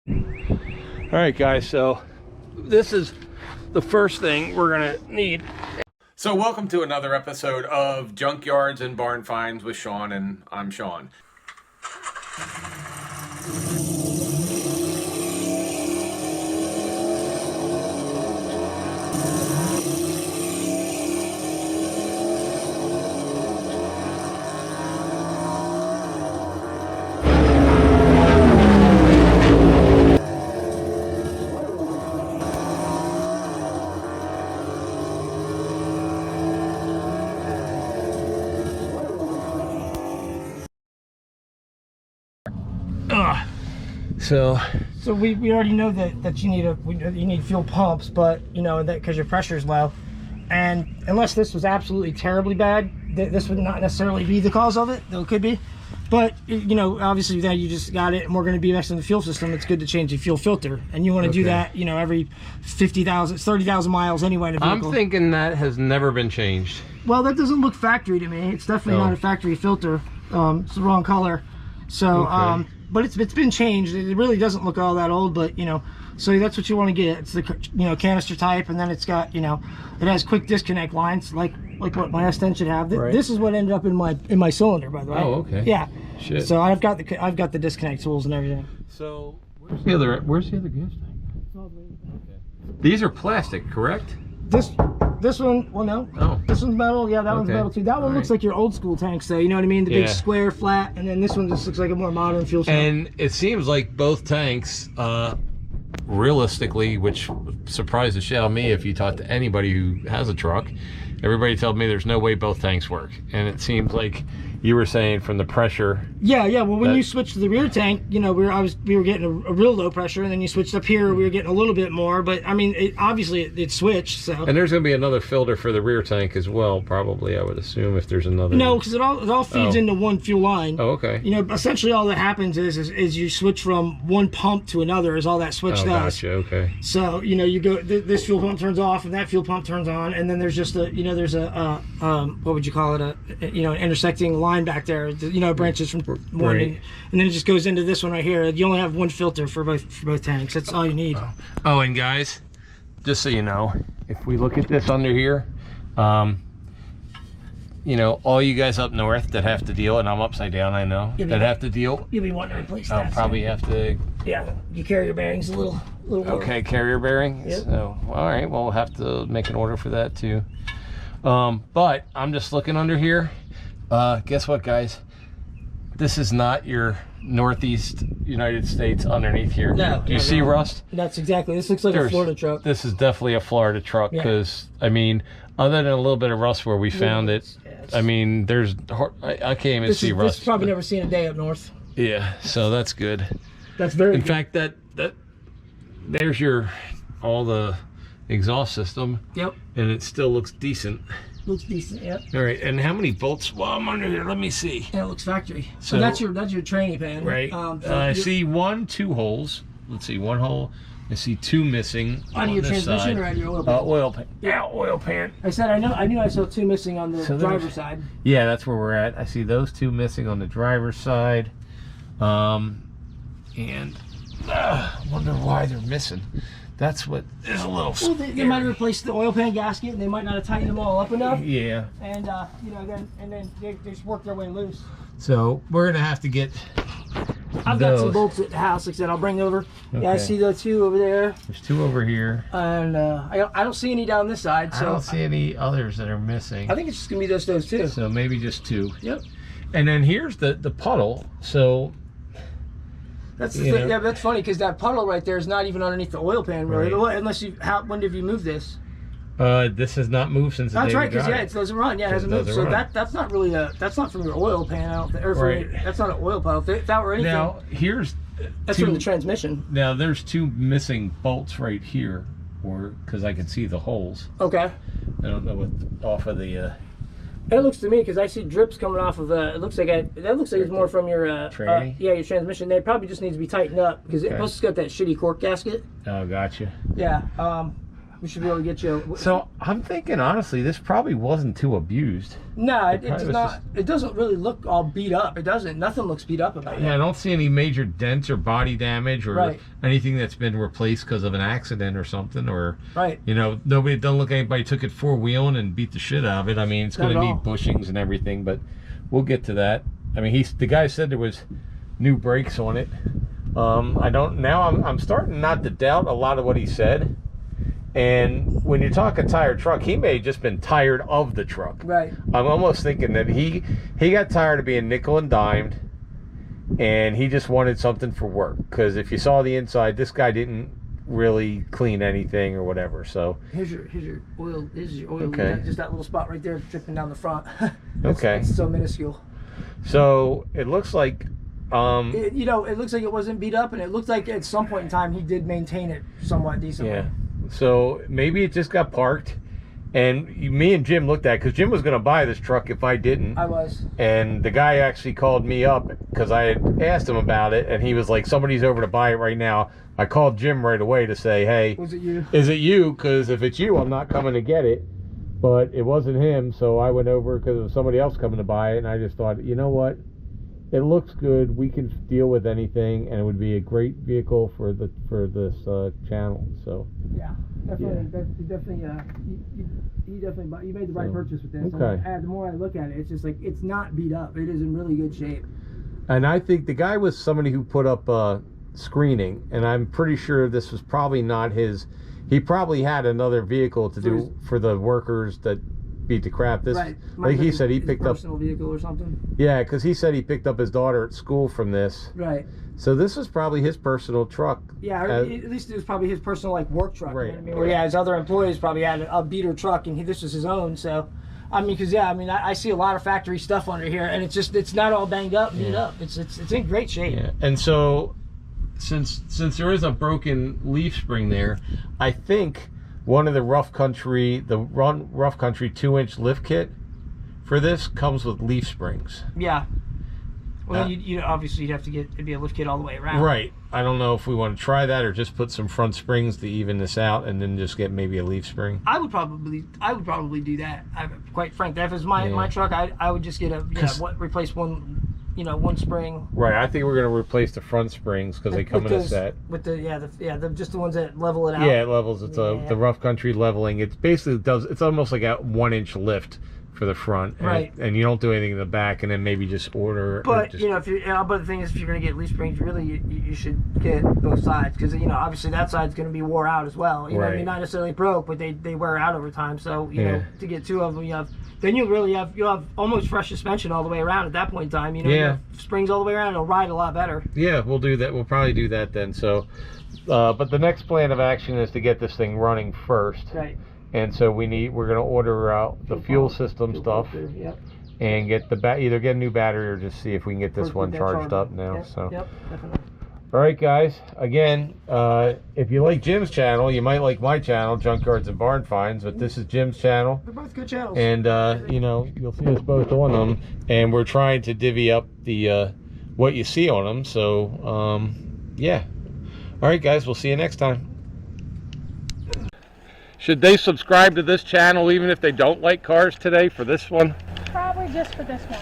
All right, guys, so this is the first thing we're gonna need. So welcome to another episode of Junkyards and Barn Finds with Sean, and I'm Sean. So we already know that you need fuel pumps, but you know that because your pressure is low, and unless this was absolutely terribly bad, this would not necessarily be the cause of it. Though it could be, but you know, obviously now you just got it, and we're going to be messing with the fuel system. It's good to change the fuel filter, and you want to do that, you know, every 30,000 miles anyway. In a vehicle. I'm thinking that has never been changed. Well, that doesn't look factory to me. It's definitely not a factory filter. It's the wrong color. So but it's been changed. It really doesn't look all that old, but you know, so that's what you want to get. It's the canister type, and then it's got, you know, it has quick disconnect lines like what my S10 should have. This is what ended up in my cylinder, by the way. Oh, okay. Yeah. Shit. So I've got the disconnect tools and everything. So where's the other gas tank? Okay. These are plastic, correct? This one, well, no. Oh. This one's metal. Yeah, that one's metal too. That one looks like your old school tanks, though. You know what I mean? The big square, flat, and then this one just looks like a more modern fuel cell. And it seems like both tanks, realistically, which surprised the shit out of me if you talk to anybody who has a truck, everybody told me there's no way both tanks work. And it seems like you were saying from the pressure. Yeah. Well, when you switch to the rear tank, you know, we were getting a real low pressure, and then you switched up here, we were getting a little bit more. But I mean, obviously it switched. So. And there's going to be another filter for the rear tank as well, probably. I would assume if there's another. No, because it all feeds into one fuel line. Oh, okay. You know, essentially all that happens is you switch from one pump to another. Is all that switch does. Gotcha. Okay. So you know, you go this fuel pump turns off, and that fuel pump turns on, and then there's just there's a what would you call it, an intersecting line back there. You know, it branches from one, and then it just goes into this one right here. You only have one filter for both tanks. That's all you need. Oh, and guys, just so you know, if we look at this under here, you know, all you guys up north that have to deal, and I'm upside down, I know, that have to deal. You'll be wanting to replace that. I'll probably have to. Yeah, your carrier bearings a little more. Okay, carrier bearing. Yep. So, all right, well, we'll have to make an order for that too. But I'm just looking under here. Guess what, guys? This is not your Northeast United States underneath here. No. Do you see rust? That's exactly. This looks like a Florida truck. This is definitely a Florida truck because, I mean, other than a little bit of rust where we found it, I mean, I can't even see rust. This is probably never seen a day up north. Yeah, so that's good. That's very good. In fact, there's all the exhaust system. Yep. And it still looks decent. Looks decent, yep. All right, and how many bolts? Well, I'm under here. Let me see. Yeah, it looks factory. So that's your tranny pan. Right. I see two holes. Let's see, one hole. I see two missing. On your transmission side. or on your oil pan? Oil pan. Yeah, oil pan. I knew I saw two missing on the driver's side. Yeah, that's where we're at. I see those two missing on the driver's side. And wonder why they're missing. That's what is a little scary. Well, they might have replaced the oil pan gasket, and they might not have tightened them all up enough. Yeah. And you know, then they just work their way loose. So we're gonna have to get. I've got some bolts at the house, like I said, I'll bring over. Okay. Yeah, I see the two over there. There's two over here. And I don't see any down this side. So I don't see any others that are missing. I think it's just gonna be those two. So maybe just two. Yep. And then here's the puddle. So. That's the thing. Yeah, that's funny because that puddle right there is not even underneath the oil pan, really. Right. Unless when have you moved this? This has not moved since the day we got it. That's right, because it doesn't run. Yeah, it hasn't moved. So that's not really that's not from your oil pan. I don't think. That's not an oil puddle. If that were anything. Now that's from the transmission. Now there's two missing bolts right here, because I can see the holes. Okay. I don't know what off of the. It looks to me, because I see drips coming off of it looks like it's more from your tranny? Yeah, your transmission. They probably just need to be tightened up because plus it's got that shitty cork gasket. Oh, gotcha. Yeah. we should be able to get you. So I'm thinking, honestly, this probably wasn't too abused. No, it does was not. just- It doesn't really look all beat up. It doesn't. Nothing looks beat up about it. Yeah, I don't see any major dents or body damage or Right. anything that's been replaced because of an accident or something, or Right. you know, nobody, it doesn't look like anybody took it four-wheeling and beat the shit out of it. I mean, it's Not going to at need all. bushings and everything, but we'll get to that. I mean, the guy said there was new brakes on it. I'm starting not to doubt a lot of what he said. And when you talk a tired truck, he may have just been tired of the truck. Right. I'm almost thinking that he got tired of being nickel and dimed, and he just wanted something for work. Because if you saw the inside, this guy didn't really clean anything or whatever. So Here's your oil. This is your oil. Okay. Leak. Just that little spot right there dripping down the front. Okay. It's so minuscule. so it looks like It looks like it wasn't beat up, and it looked like at some point in time he did maintain it somewhat decently. yeah. So maybe it just got parked, and me and Jim looked at it because Jim was going to buy this truck if I didn't. I was. And the guy actually called me up because I had asked him about it, and he was like, somebody's over to buy it right now. I called Jim right away to say, hey, Was it you? is it you? Because if it's you, I'm not coming to get it. But it wasn't him, so I went over because it was somebody else coming to buy it, and I just thought, you know what? It looks good. We can deal with anything, and it would be a great vehicle for this channel. So Yeah, definitely. You made the right purchase with this. Okay. The more I look at it, it's just like it's not beat up. It is in really good shape. And I think the guy was somebody who put up screening, and I'm pretty sure this was probably not his. He probably had another vehicle to do for the workers that beat the crap. This, Right. like he said, he picked up. Personal vehicle or something. Yeah, because he said he picked up his daughter at school from this. Right. So this was probably his personal truck. Yeah, or at least it was probably his personal work truck. Right. You know what I mean? Where his other employees probably had a beater truck, and this was his own. So, I mean, because I see a lot of factory stuff under here, and it's not all banged up, beat up. It's in great shape. Yeah. And so, since there is a broken leaf spring there, I think one of the rough country 2-inch lift kit for this comes with leaf springs. Yeah. Well, you obviously you'd have to it'd be a lift kit all the way around. Right. I don't know if we want to try that or just put some front springs to even this out, and then just get maybe a leaf spring. I would probably do that. Quite frankly, if it's my truck, I would just get replace one spring. Right. I think we're going to replace the front springs because they come in a set. With just the ones that level it out. Yeah, it levels. It's the rough country leveling. It basically it's almost like a 1-inch lift for the front, and, right? And you don't do anything in the back, and then maybe just order. But but the thing is, if you're going to get leaf springs, really you should get both sides because obviously that side's going to be wore out as well. You know, I mean, not necessarily broke, but they wear out over time. So know, to get two of them, you'll have almost fresh suspension all the way around at that point in time. You have springs all the way around. It'll ride a lot better. Yeah, we'll do that. We'll probably do that then. So, but the next plan of action is to get this thing running first. Right. And so we're going to order the fuel system stuff, and get either get a new battery or just see if we can get this one charged up now. Yep, definitely. All right, guys. Again, if you like Jim's channel, you might like my channel, Junkyards and Barn Finds. But this is Jim's channel. They're both good channels. And you'll see us both on them, and we're trying to divvy up the what you see on them. So yeah. All right, guys. We'll see you next time. Should they subscribe to this channel even if they don't like cars today for this one? Probably just for this one.